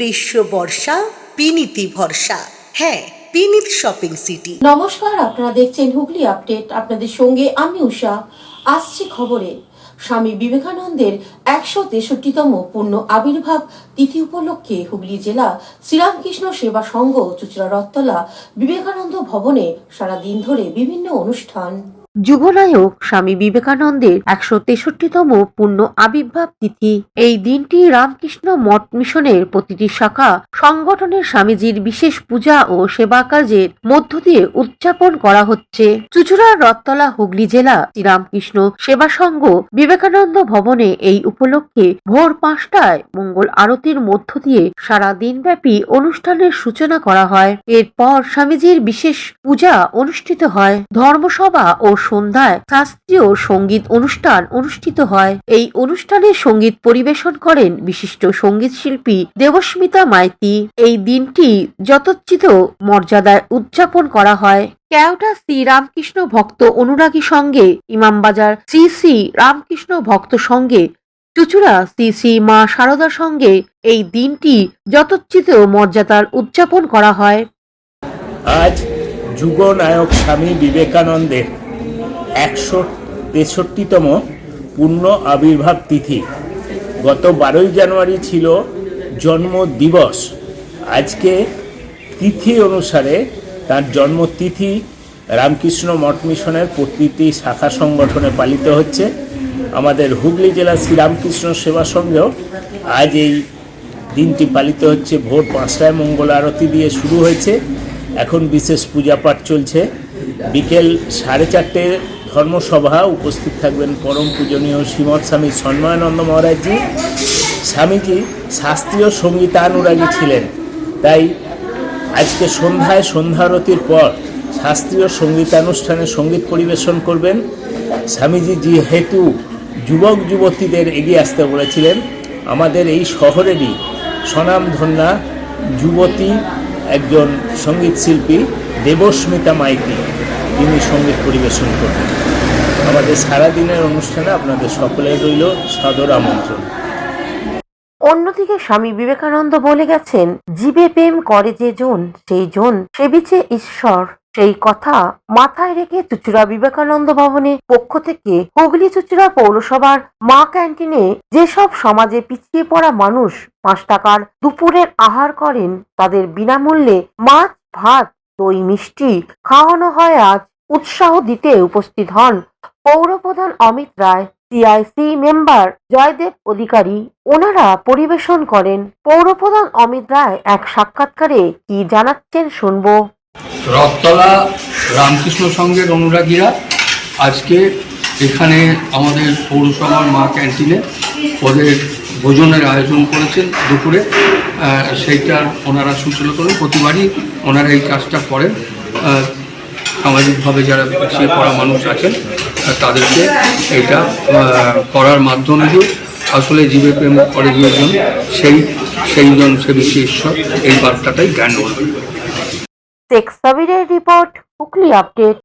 গ্রীষ্ম বর্ষা বিনীতি ভরসা। হ্যাঁ, বিনীত শপিং সিটি। নমস্কার, আপনারা দেখছেন হুগলি আপডেট। আপনাদের সঙ্গে আমি উষা। আসছি খবরে। স্বামী বিবেকানন্দের 163তম পূর্ণ আবির্ভাব তিথি উপলক্ষে হুগলি জেলা শ্রীরামকৃষ্ণ সেবা সংঘ চুচড়া রথতলা বিবেকানন্দ ভবনে সারাদিন ধরে বিভিন্ন অনুষ্ঠান। যুবনায়ক স্বামী বিবেকানন্দের 163তম পূর্ণ আবির্ভাব তিথি। এই দিনটি রামকৃষ্ণ মঠ মিশনের প্রতিটি শাখা সংগঠনের স্বামীজির বিশেষ পূজা ও সেবা কার্যের মধ্য দিয়ে উদযাপন করা হচ্ছে। চুচুড়ার রথতলা হুগলি জেলা শ্রীরামকৃষ্ণ সেবা সংঘ বিবেকানন্দ ভবনে এই উপলক্ষে ভোর 5টায় মঙ্গল আরতির মধ্য দিয়ে সারা দিনব্যাপী অনুষ্ঠানের সূচনা করা হয়। এরপর স্বামীজির বিশেষ পূজা অনুষ্ঠিত হয়। ধর্মসভা ও সন্ধ্যায় শাস্ত্রীয় সঙ্গীত অনুষ্ঠান অনুষ্ঠিত হয়। এই অনুষ্ঠানে সঙ্গীত পরিবেশন করেন বিশিষ্ট সঙ্গীত শিল্পী দেবস্মিতা মাইতি। এই দিনটি যথোচিত মর্যাদায় উদযাপন করা হয়। কেওটা শ্রী রামকৃষ্ণ ভক্ত অনুরাগী সঙ্গে ইমামবাজার শ্রী শ্রী রামকৃষ্ণ ভক্ত সঙ্গে চুচুড়া শ্রী শ্রী মা শারদা সঙ্গে এই দিনটি যথোচিত মর্যাদার উদযাপন করা হয়। আজ যুগনায়ক স্বামী বিবেকানন্দের 163তম পূর্ণ আবির্ভাব তিথি। গত 12ই জানুয়ারি ছিল জন্ম দিবস। আজকে তিথি অনুসারে তার জন্মতিথি রামকৃষ্ণ মঠ মিশনের প্রতিটি শাখা সংগঠনে পালিত হচ্ছে। আমাদের হুগলি জেলা শ্রীরামকৃষ্ণ সেবা সংঘেও আজ এই দিনটি পালিত হচ্ছে। ভোর 5টায় মঙ্গল আরতি দিয়ে শুরু হয়েছে। এখন বিশেষ পূজাপাঠ চলছে। বিকেল 4:30 ধর্মসভা। উপস্থিত থাকবেন পরম পূজনীয় শ্রীমৎ স্বামী সন্ময়ানন্দ মহারাজজি। স্বামীজি শাস্ত্রীয় সঙ্গীতানুরাগী ছিলেন, তাই আজকে সন্ধ্যায় সন্ধ্যারতির পর শাস্ত্রীয় সঙ্গীতানুষ্ঠানে সঙ্গীত পরিবেশন করবেন। স্বামীজি যেহেতু যুবক যুবতীদের এগিয়ে আসতে বলেছিলেন, আমাদের এই শহরেরই স্বনামধন্যা যুবতী একজন সঙ্গীত শিল্পী দেবস্মিতা মাইতি, তিনি সঙ্গীত পরিবেশন করবেন। আমাদের সারাদিনের অনুষ্ঠানে আপনাদের সকলের রইল সাদর আমন্ত্রণ। অন্যদিকে স্বামী বিবেকানন্দ বলে গেছেন, জীবে প্রেম করে যে জন, সেই জন সেবিছে ঈশ্বর। সেই কথা মাথায় রেখে চুচুড়া বিবেকানন্দ ভবনের পক্ষ থেকে হুগলি চুচুড়া পৌরসভার মা ক্যান্টিনে যেসব সমাজে পিছিয়ে পড়া মানুষ 5 টাকার দুপুরের আহার করেন, তাদের বিনামূল্যে মাছ ভাত দই মিষ্টি খাওয়ানো হয়। আজ উৎসাহ দিতে উপস্থিত হন পৌরপ্রধান অমিত রায়, সিআইসি মেম্বার জয়দেব অধিকারী। ওনারা পরিবেশন করেন। পৌরপ্রধান অমিত রায় এক সাক্ষাৎকারে কি জানাচ্ছেন শুনবো। রথতলা রামকৃষ্ণ সংঘের অনুরাগীরা আজকে এখানে আমাদের পৌরসভার মা ক্যান্টিনে ওদের ভোজনের আয়োজন করেছেন দুপুরে। সেইটার ওনারা সূচনা করেন। প্রতিবারই ওনারা এই কাজটা করেন। সামাজিকভাবে যারা পিছিয়ে পড়া মানুষ আছেন তাদেরকে এটা করার মাধ্যম দিয়ে আসলে জীবে প্রেম করে যেজন সেই জন সেবিছে ঈশ্বর, এই বার্তাটাই জ্ঞান। শেখ সাবিরের রিপোর্ট, হুগলি আপডেট।